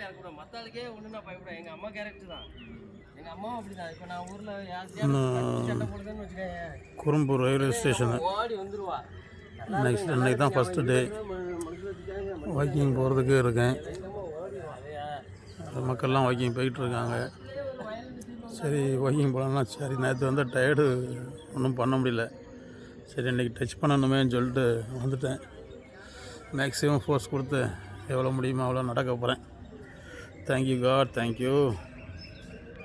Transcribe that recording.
இறக்கூட மற்ற ஆளுக்கே ஒன்று நான் பயப்பட எங்கள் அம்மா கேரக்டர் தான் எங்கள் அம்மாவும் அப்படி தான் இப்போ நான் ஊரில் சண்டை போடுதுன்னு வச்சுக்கேன் குறும்பூர் ரயில்வே ஸ்டேஷனு ஓடி வந்துடுவா நெக்ஸ்ட் அன்றைக்கி தான் ஃபஸ்ட்டு டே வாக்கிங் போகிறதுக்கு இருக்கேன். மக்கள்லாம் வாக்கிங் போயிட்டுருக்காங்க. சரி வாக்கிங் போகலான்னா சரி நேற்று வந்து டயர்டு ஒன்றும் பண்ண முடியல. சரி இன்றைக்கி டச் பண்ணணுமேன்னு சொல்லிட்டு வந்துட்டேன். மேக்ஸிமம் ஃபோர்ஸ் கொடுத்து எவ்வளோ முடியுமோ அவ்வளோ நடக்க போகிறேன். Thank you God, thank you.